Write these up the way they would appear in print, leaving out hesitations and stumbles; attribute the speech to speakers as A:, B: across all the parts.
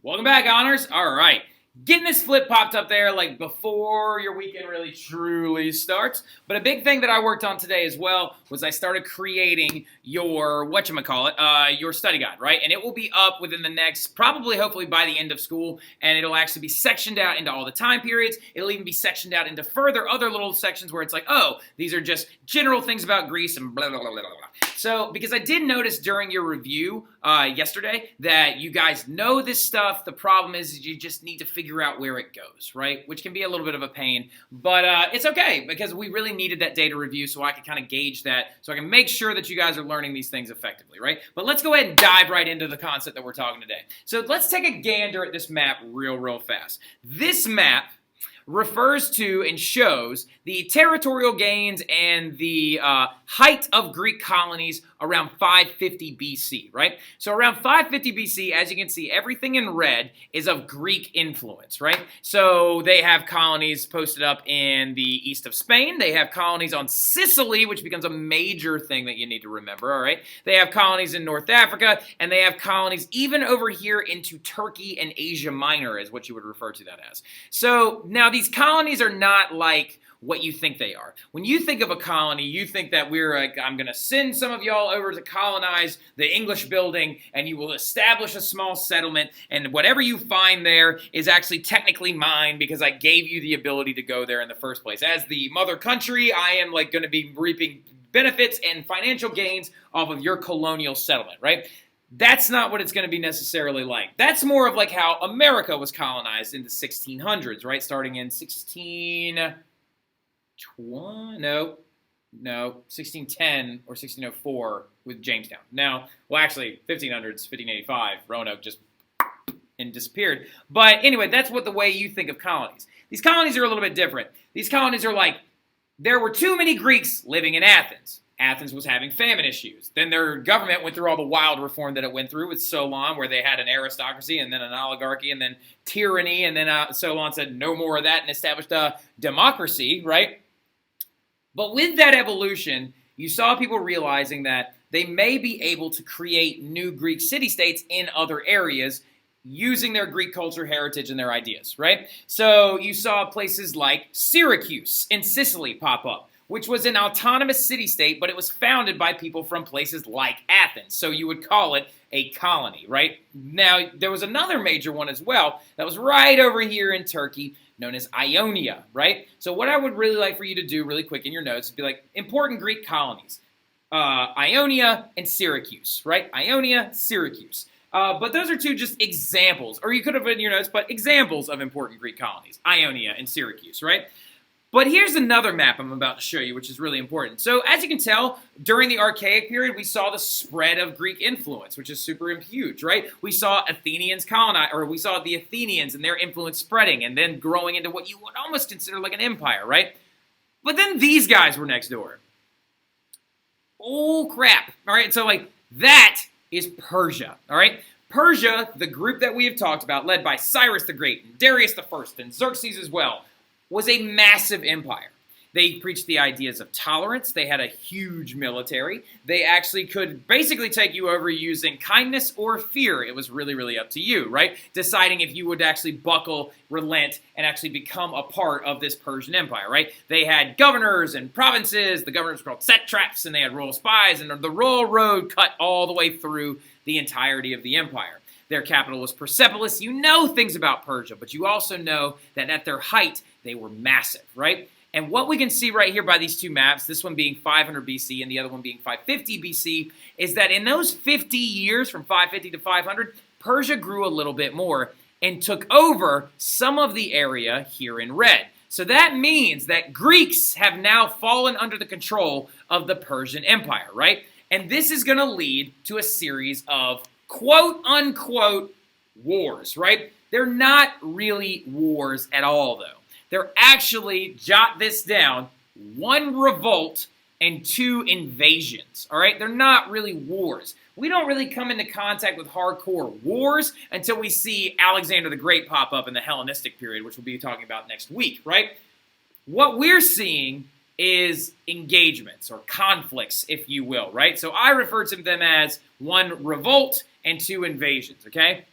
A: Welcome back, Honors. All right. Getting this flip popped up there like before your weekend really truly starts. But a big thing that I worked on today as well was I started creating your, your study guide, right? And it will be up within the next, probably hopefully by the end of school, and it'll actually be sectioned out into all the time periods. It'll even be sectioned out into further other little sections where it's like, oh, these are just general things about Greece and blah, blah, blah, blah, blah. So, because I did notice during your review yesterday that you guys know this stuff, the problem is you just need to figure out where it goes, right? Which can be a little bit of a pain, but it's okay because we really needed that data review so I could kind of gauge that, so I can make sure that you guys are learning these things effectively, right? But let's go ahead and dive right into the concept that we're talking today. So let's take a gander at this map real fast. This map refers to and shows the territorial gains and the height of Greek colonies around 550 BC, right? So around 550 BC, as you can see, everything in red is of Greek influence, right? So they have colonies posted up in the east of Spain. They have colonies on Sicily, which becomes a major thing that you need to remember, all right? They have colonies in North Africa, and they have colonies even over here into Turkey and Asia Minor is what you would refer to that as. So now these colonies are not like what you think they are. When you think of a colony, you think that we're like, I'm going to send some of y'all over to colonize the English building, and you will establish a small settlement, and whatever you find there is actually technically mine because I gave you the ability to go there in the first place. As the mother country, I am like going to be reaping benefits and financial gains off of your colonial settlement, right? That's not what it's going to be necessarily like. That's more of like how America was colonized in the 1600s, right? Starting in 1610 or 1604 with Jamestown. Now, well, actually, 1500s, 1585, Roanoke just and disappeared. But anyway, that's what the way you think of colonies. These colonies are a little bit different. These colonies are like, there were too many Greeks living in Athens. Athens was having famine issues. Then their government went through all the wild reform that it went through with Solon, where they had an aristocracy and then an oligarchy and then tyranny, and then Solon said no more of that and established a democracy, right? But with that evolution, you saw people realizing that they may be able to create new Greek city-states in other areas using their Greek culture, heritage, and their ideas, right? So you saw places like Syracuse in Sicily pop up, which was an autonomous city-state, but it was founded by people from places like Athens. So you would call it a colony, right? Now, there was another major one as well that was right over here in Turkey, known as Ionia, right? So what I would really like for you to do really quick in your notes is be like, important Greek colonies. Ionia and Syracuse, right? Ionia, Syracuse. But those are two just examples, or you could have put in your notes, but examples of important Greek colonies. Ionia and Syracuse, right? But here's another map I'm about to show you, which is really important. So as you can tell, during the Archaic period, we saw the spread of Greek influence, which is super huge, right? We saw Athenians colonize, or we saw the Athenians and their influence spreading and then growing into what you would almost consider like an empire, right? But then these guys were next door. Oh, crap. All right, so like that is Persia, all right? Persia, the group that we have talked about, led by Cyrus the Great, and Darius the First, and Xerxes as well, was a massive empire. They preached the ideas of tolerance. They had a huge military. They actually could basically take you over using kindness or fear. It was really up to you, right? Deciding if you would actually buckle, relent, and actually become a part of this Persian Empire, right? They had governors and provinces. The governors were called satraps, and they had royal spies, and the royal road cut all the way through the entirety of the empire. Their capital was Persepolis. You know things about Persia, but you also know that at their height, they were massive, right? And what we can see right here by these two maps, this one being 500 BC and the other one being 550 BC, is that in those 50 years from 550 to 500, Persia grew a little bit more and took over some of the area here in red. So that means that Greeks have now fallen under the control of the Persian Empire, right? And this is going to lead to a series of quote-unquote wars, right? They're not really wars at all, though. They're actually, jot this down, 1 revolt and 2 invasions, all right? They're not really wars. We don't really come into contact with hardcore wars until we see Alexander the Great pop up in the Hellenistic period, which we'll be talking about next week, right? What we're seeing is engagements or conflicts, if you will, right? So I refer to them as 1 revolt and 2 invasions, okay?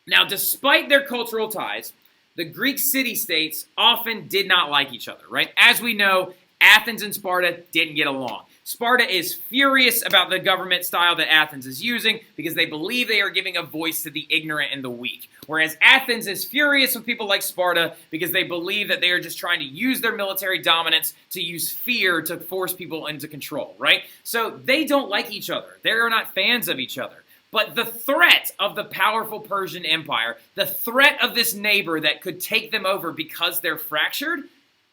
A: Now, despite their cultural ties, the Greek city-states often did not like each other, right? As we know, Athens and Sparta didn't get along. Sparta is furious about the government style that Athens is using because they believe they are giving a voice to the ignorant and the weak. Whereas Athens is furious with people like Sparta because they believe that they are just trying to use their military dominance to use fear to force people into control, right? So they don't like each other. They are not fans of each other. But the threat of the powerful Persian Empire, the threat of this neighbor that could take them over because they're fractured,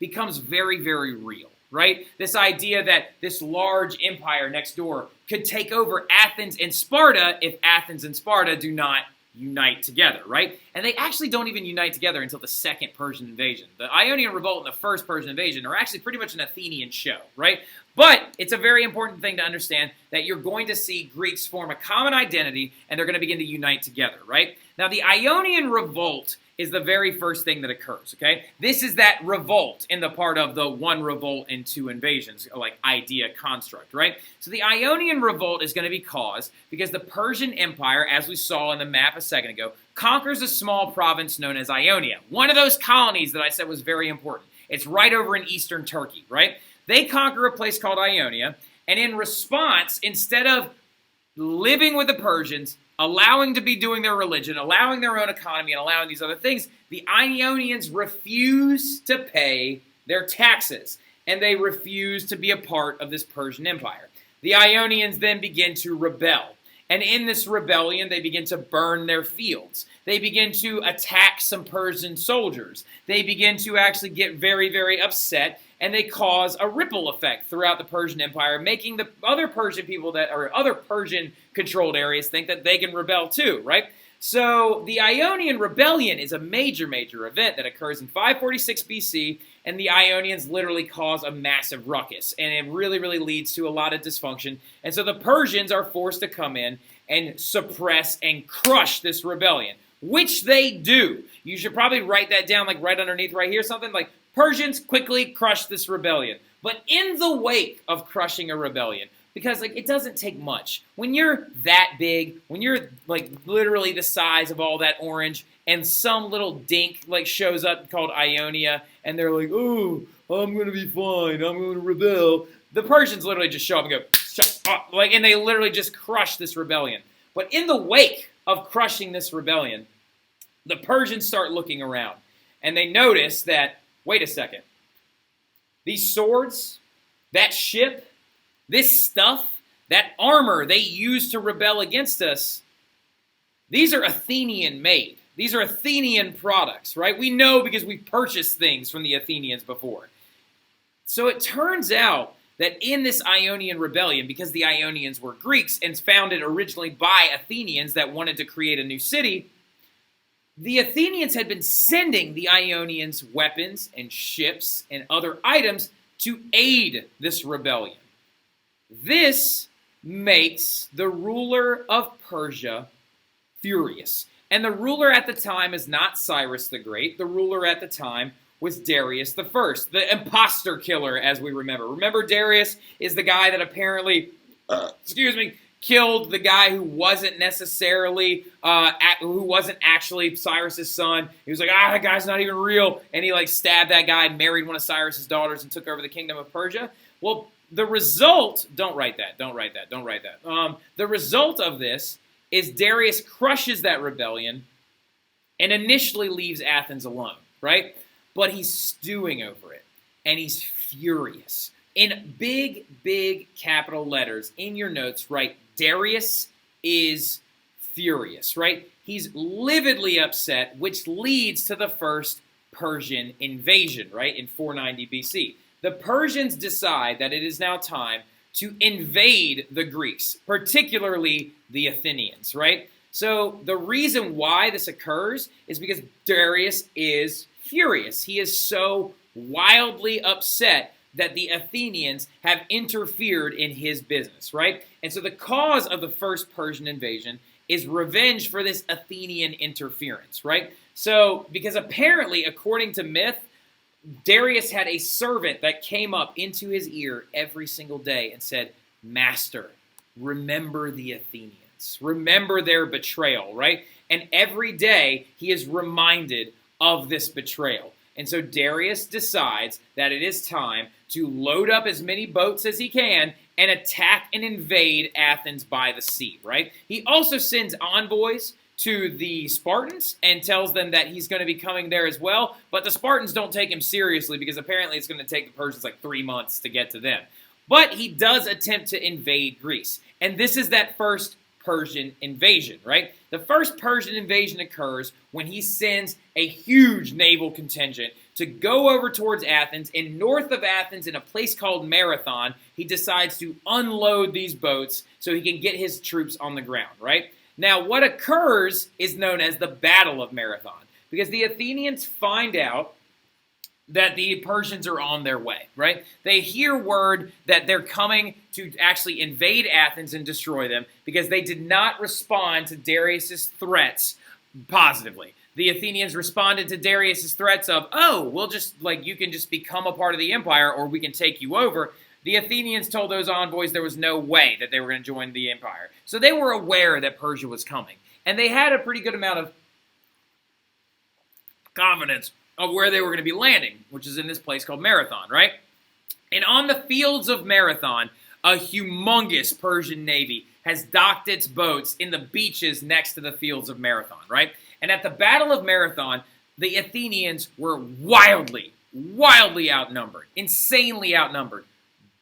A: becomes very, very real, right? This idea that this large empire next door could take over Athens and Sparta if Athens and Sparta do not unite together, right? And they actually don't even unite together until the second Persian invasion. The Ionian Revolt and the first Persian invasion are actually pretty much an Athenian show, right? But it's a very important thing to understand that you're going to see Greeks form a common identity and they're going to begin to unite together, right? Now, the Ionian Revolt is the very first thing that occurs, okay? This is that revolt in the part of the one revolt and two invasions, like idea construct, right? So the Ionian Revolt is going to be caused because the Persian Empire, as we saw in the map a second ago, conquers a small province known as Ionia. One of those colonies that I said was very important. It's right over in eastern Turkey, right? They conquer a place called Ionia, and in response, instead of living with the Persians, allowing to be doing their religion, allowing their own economy, and allowing these other things, the Ionians refuse to pay their taxes, and they refuse to be a part of this Persian Empire. The Ionians then begin to rebel, and in this rebellion, they begin to burn their fields. They begin to attack some Persian soldiers. They begin to actually get very, very upset, and they cause a ripple effect throughout the Persian Empire, making the other Persian people that are other Persian-controlled areas think that they can rebel too, right? So the Ionian Rebellion is a major, major event that occurs in 546 BC, and the Ionians literally cause a massive ruckus, and it really, really leads to a lot of dysfunction. And so the Persians are forced to come in and suppress and crush this rebellion, which they do. You should probably write that down, like right underneath right here, something like Persians quickly crush this rebellion. But in the wake of crushing a rebellion, because like it doesn't take much. When you're that big, when you're like literally the size of all that orange, and some little dink like shows up called Ionia, and they're like, "Oh, I'm gonna be fine. I'm gonna rebel." The Persians literally just show up and go, "Shut up!" Like, and they literally just crush this rebellion. But in the wake of crushing this rebellion, the Persians start looking around, and they notice that, wait a second, these swords, that ship, this stuff, that armor they used to rebel against us, these are Athenian made. These are Athenian products, right? We know because we purchased things from the Athenians before. So it turns out that in this Ionian rebellion, because the Ionians were Greeks and founded originally by Athenians that wanted to create a new city, the Athenians had been sending the Ionians weapons and ships and other items to aid this rebellion. This makes the ruler of Persia furious. And the ruler at the time is not Cyrus the Great. The ruler at the time was Darius the First, the imposter killer, as we remember. Remember, Darius is the guy that apparently, killed the guy who wasn't necessarily, who wasn't actually Cyrus's son. He was like, that guy's not even real. And he like stabbed that guy, married one of Cyrus's daughters, and took over the kingdom of Persia. Well, the result, don't write that. The result of this is Darius crushes that rebellion and initially leaves Athens alone, right? But he's stewing over it, and he's furious. In big, big capital letters in your notes, write, Darius is furious, right? He's lividly upset, which leads to the first Persian invasion, right, in 490 BC. The Persians decide that it is now time to invade the Greeks, particularly the Athenians, right? So the reason why this occurs is because Darius is furious. He is so wildly upset that the Athenians have interfered in his business, right? And so the cause of the first Persian invasion is revenge for this Athenian interference, right? So, because apparently, according to myth, Darius had a servant that came up into his ear every single day and said, "Master, remember the Athenians." Athens. Remember their betrayal, right? And every day he is reminded of this betrayal. And so Darius decides that it is time to load up as many boats as he can and attack and invade Athens by the sea, right? He also sends envoys to the Spartans and tells them that he's going to be coming there as well, but the Spartans don't take him seriously because apparently it's going to take the Persians like 3 months to get to them. But he does attempt to invade Greece, and this is that first Persian invasion, right? The first Persian invasion occurs when he sends a huge naval contingent to go over towards Athens, and north of Athens in a place called Marathon, he decides to unload these boats so he can get his troops on the ground, right? Now, what occurs is known as the Battle of Marathon, because the Athenians find out that the Persians are on their way, right? They hear word that they're coming to actually invade Athens and destroy them because they did not respond to Darius's threats positively. The Athenians responded to Darius's threats of, oh, we'll just, like, you can just become a part of the empire or we can take you over. The Athenians told those envoys there was no way that they were going to join the empire. So they were aware that Persia was coming. And they had a pretty good amount of confidence of where they were going to be landing, which is in this place called Marathon, right? And on the fields of Marathon, a humongous Persian navy has docked its boats in the beaches next to the fields of Marathon, right? And at the Battle of Marathon, the Athenians were wildly outnumbered, insanely outnumbered.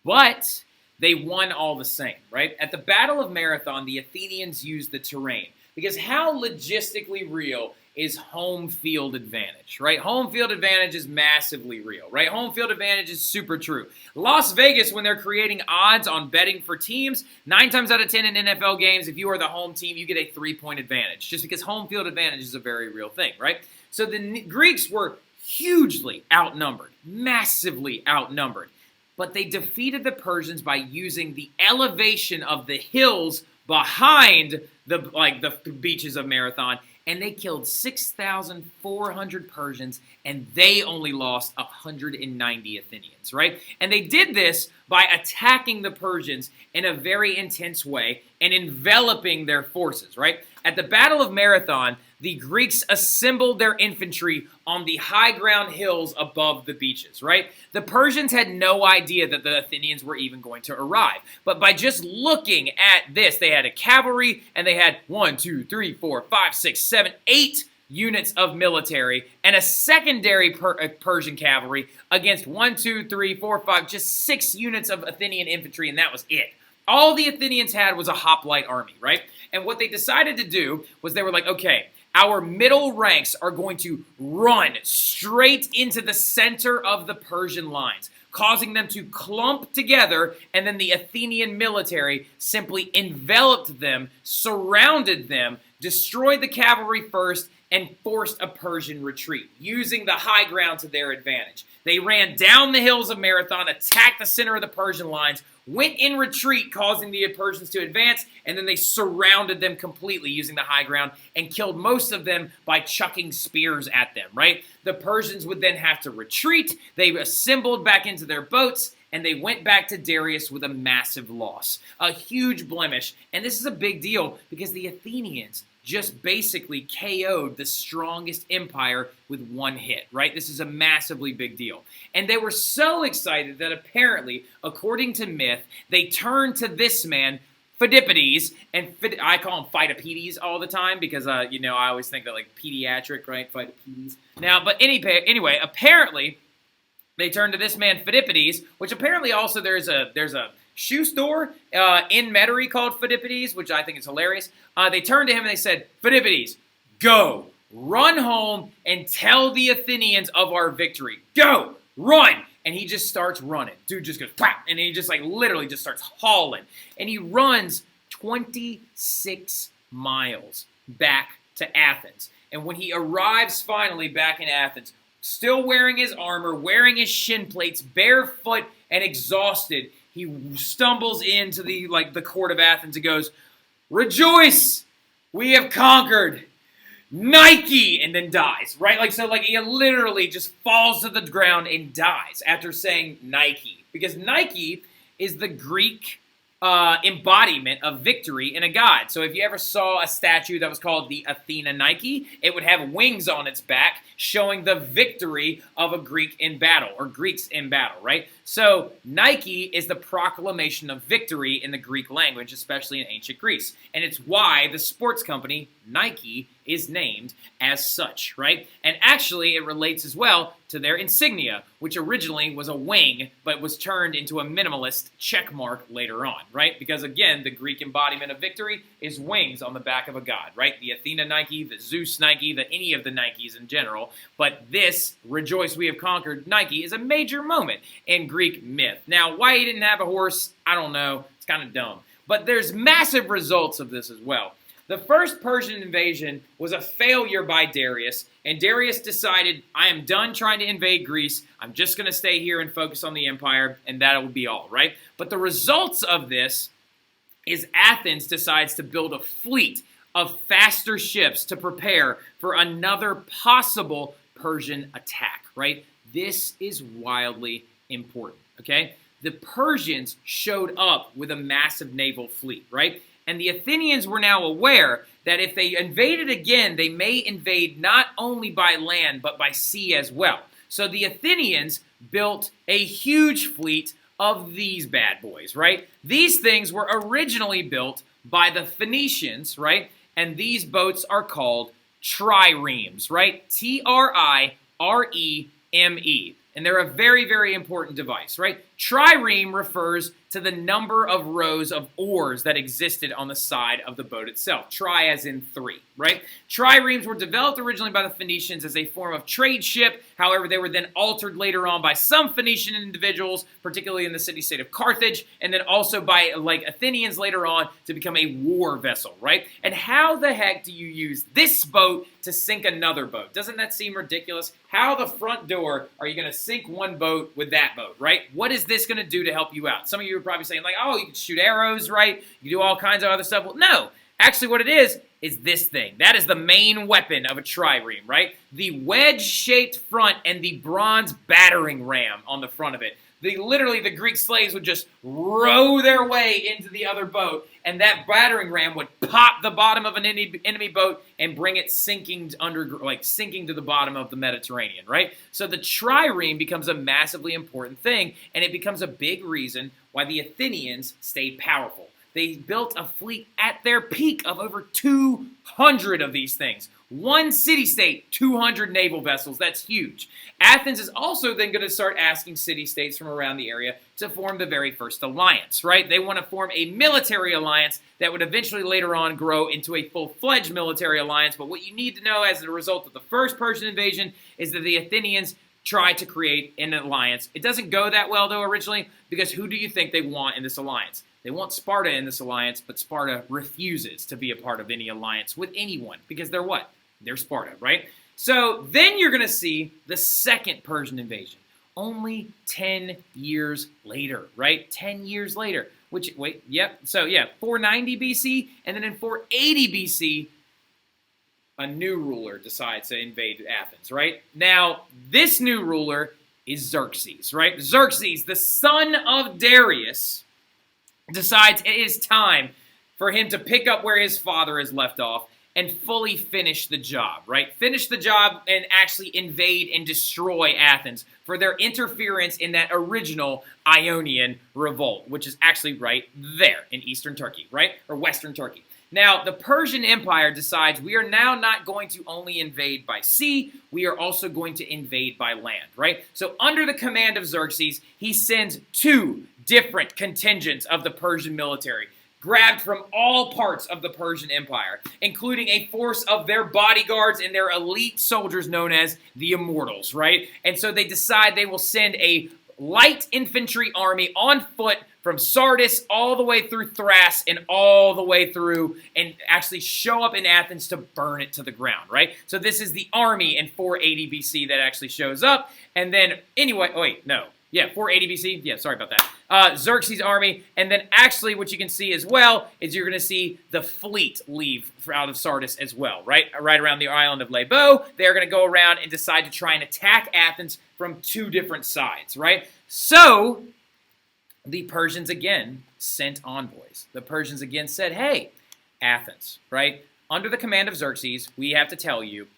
A: But they won all the same, right? At the Battle of Marathon, the Athenians used the terrain. Because how logistically real is home field advantage, right? Home field advantage is massively real, right? Home field advantage is super true. Las Vegas, when they're creating odds on betting for teams, 9 times out of 10 in NFL games, if you are the home team, you get a 3-point advantage, just because home field advantage is a very real thing, right? So the Greeks were hugely outnumbered, massively outnumbered. But they defeated the Persians by using the elevation of the hills behind the beaches of Marathon, and they killed 6,400 Persians, and they only lost 190 Athenians, right? And they did this by attacking the Persians in a very intense way and enveloping their forces, right? At the Battle of Marathon, the Greeks assembled their infantry on the high ground hills above the beaches, right? The Persians had no idea that the Athenians were even going to arrive. But by just looking at this, they had a cavalry, and they had 1, 2, 3, 4, 5, 6, 7, 8 units of military, and a secondary Persian cavalry against 1, 2, 3, 4, 5, just 6 units of Athenian infantry, and that was it. All the Athenians had was a hoplite army, right? And what they decided to do was they were like, okay, our middle ranks are going to run straight into the center of the Persian lines, causing them to clump together, and then the Athenian military simply enveloped them, surrounded them, destroyed the cavalry first, and forced a Persian retreat, using the high ground to their advantage. They ran down the hills of Marathon, attacked the center of the Persian lines, went in retreat, causing the Persians to advance, and then they surrounded them completely using the high ground and killed most of them by chucking spears at them, right? The Persians would then have to retreat. They assembled back into their boats, and they went back to Darius with a massive loss, a huge blemish. And this is a big deal because the Athenians just basically KO'd the strongest empire with one hit, right? This is a massively big deal. And they were so excited that apparently, according to myth, they turned to this man, Phidippides, and I call him Phytopedes all the time because, I always think that, like, pediatric, right? Phytopedes. Now, but anyway, apparently, they turned to this man, Phidippides, which apparently also there's a shoe store in Metairie called Phidippides, which I think is hilarious. They turned to him and they said, Phidippides, go, run home and tell the Athenians of our victory. Go, run. And he just starts running. Dude just goes, pop, and he just literally just starts hauling. And he runs 26 miles back to Athens. And when he arrives finally back in Athens, still wearing his armor, wearing his shin plates, barefoot and exhausted, he stumbles into the court of Athens and goes, rejoice, we have conquered, Nike, and then dies, right? He literally just falls to the ground and dies after saying Nike. Because Nike is the Greek embodiment of victory in a god. So if you ever saw a statue that was called the Athena Nike, it would have wings on its back showing the victory of a Greek in battle, or Greeks in battle, right? So Nike is the proclamation of victory in the Greek language, especially in ancient Greece. And it's why the sports company Nike is named as such, right? And actually, it relates as well to their insignia, which originally was a wing, but was turned into a minimalist check mark later on, right? Because again, the Greek embodiment of victory is wings on the back of a god, right? The Athena Nike, the Zeus Nike, any of the Nikes in general. But this, rejoice we have conquered Nike, is a major moment in Greek myth. Now, why he didn't have a horse, I don't know. It's kind of dumb. But there's massive results of this as well. The first Persian invasion was a failure by Darius, and Darius decided, I am done trying to invade Greece, I'm just going to stay here and focus on the empire, and that will be all, right? But the results of this is Athens decides to build a fleet of faster ships to prepare for another possible Persian attack, right? This is wildly important, okay? The Persians showed up with a massive naval fleet, right? And the Athenians were now aware that if they invaded again, they may invade not only by land, but by sea as well. So the Athenians built a huge fleet of these bad boys, right? These things were originally built by the Phoenicians, right? And these boats are called triremes, right? Trireme. And they're a very, very important device, right? Trireme refers to the number of rows of oars that existed on the side of the boat itself. Tri as in three, right? Triremes were developed originally by the Phoenicians as a form of trade ship. However, they were then altered later on by some Phoenician individuals, particularly in the city-state of Carthage, and then also by Athenians later on to become a war vessel, right? And how the heck do you use this boat to sink another boat? Doesn't that seem ridiculous? How the front door are you going to sink one boat with that boat, right? What is this going to do to help you out? Some of you are probably saying, oh, you can shoot arrows, right? You do all kinds of other stuff. Well, no. Actually, what it is this thing. That is the main weapon of a trireme, right? The wedge-shaped front and the bronze battering ram on the front of it. Literally, the Greek slaves would just row their way into the other boat, and that battering ram would pop the bottom of an enemy boat and bring it sinking to the bottom of the Mediterranean, right? So the trireme becomes a massively important thing, and it becomes a big reason why the Athenians stayed powerful. They built a fleet at their peak of over 200 of these things. One city-state, 200 naval vessels. That's huge. Athens is also then going to start asking city-states from around the area to form the very first alliance, right? They want to form a military alliance that would eventually later on grow into a full-fledged military alliance. But what you need to know as a result of the first Persian invasion is that the Athenians tried to create an alliance. It doesn't go that well, though, originally, because who do you think they want in this alliance? They want Sparta in this alliance, but Sparta refuses to be a part of any alliance with anyone because they're what? They're Sparta, right? So then you're going to see the second Persian invasion, only 10 years later, right? 10 years later, 490 BC, and then in 480 BC, a new ruler decides to invade Athens, right? Now, this new ruler is Xerxes, right? Xerxes, the son of Darius, decides it is time for him to pick up where his father has left off and fully finish the job, right? Finish the job and actually invade and destroy Athens for their interference in that original Ionian revolt, which is actually right there in eastern Turkey, right? Or western Turkey. Now, the Persian Empire decides we are now not going to only invade by sea, we are also going to invade by land, right? So under the command of Xerxes, he sends two different contingents of the Persian military, grabbed from all parts of the Persian Empire, including a force of their bodyguards and their elite soldiers known as the Immortals, right? And so they decide they will send a light infantry army on foot from Sardis all the way through Thrace and all the way through and actually show up in Athens to burn it to the ground, right? So this is the army in 480 BC that actually shows up. And then, anyway, 480 BC. Yeah, sorry about that. Xerxes' army. And then actually what you can see as well is you're going to see the fleet leave out of Sardis as well, right? Right around the island of Lesbos. They're going to go around and decide to try and attack Athens from two different sides, right? So the Persians again sent envoys. The Persians again said, hey, Athens, right? Under the command of Xerxes, we have to tell you,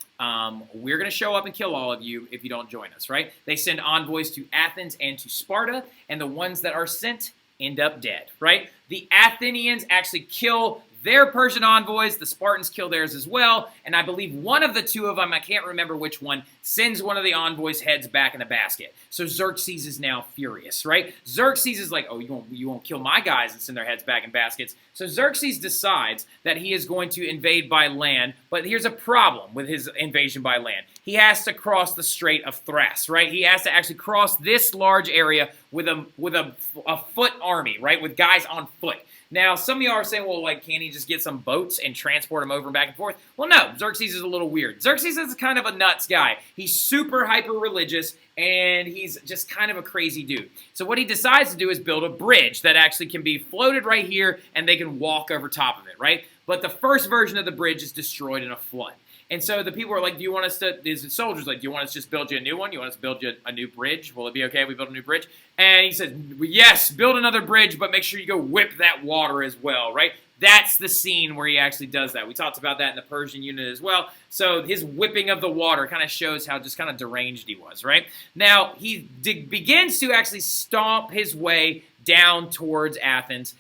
A: we're going to show up and kill all of you if you don't join us, right? They send envoys to Athens and to Sparta, and the ones that are sent end up dead, right? The Athenians actually kill their Persian envoys, the Spartans kill theirs as well, and I believe one of the two of them, I can't remember which one, sends one of the envoys' heads back in a basket. So Xerxes is now furious, right? Xerxes is like, oh, you won't kill my guys and send their heads back in baskets. So Xerxes decides that he is going to invade by land, but here's a problem with his invasion by land. He has to cross the Strait of Thrace, right? He has to actually cross this large area with a foot army, right, with guys on foot. Now, some of y'all are saying, well, like, can't he just get some boats and transport them over and back and forth? Well, no, Xerxes is a little weird. Xerxes is kind of a nuts guy. He's super hyper-religious, and he's just kind of a crazy dude. So what he decides to do is build a bridge that actually can be floated right here, and they can walk over top of it, right? But the first version of the bridge is destroyed in a flood. And so the people are like, do you want us to, the soldiers like, do you want us to just build you a new one? You want us to build you a new bridge? Will it be okay if we build a new bridge? And he says, yes, build another bridge, but make sure you go whip that water as well, right? That's the scene where he actually does that. We talked about that in the Persian unit as well. So his whipping of the water kind of shows how just kind of deranged he was, right? Now, he begins to actually stomp his way down towards Athens,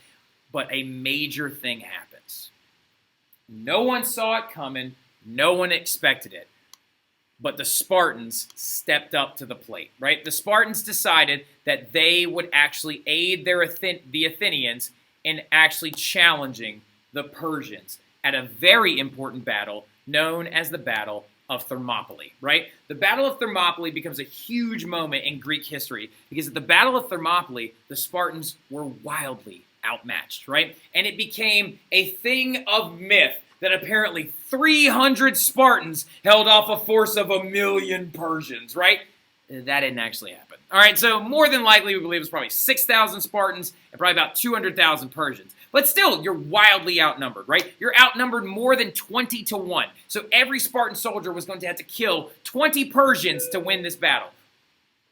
A: but a major thing happens. No one saw it coming. No one expected it, but the Spartans stepped up to the plate, right? The Spartans decided that they would actually aid the Athenians in actually challenging the Persians at a very important battle known as the Battle of Thermopylae, right? The Battle of Thermopylae becomes a huge moment in Greek history because at the Battle of Thermopylae, the Spartans were wildly outmatched, right? And it became a thing of myth that apparently 300 Spartans held off a force of 1,000,000 Persians, right? That didn't actually happen. All right, so more than likely, we believe it was probably 6,000 Spartans and probably about 200,000 Persians. But still, you're wildly outnumbered, right? You're outnumbered more than 20 to 1. So every Spartan soldier was going to have to kill 20 Persians to win this battle.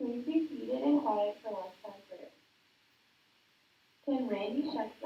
B: Please be seated and quiet for last time prayer. Can Randy check the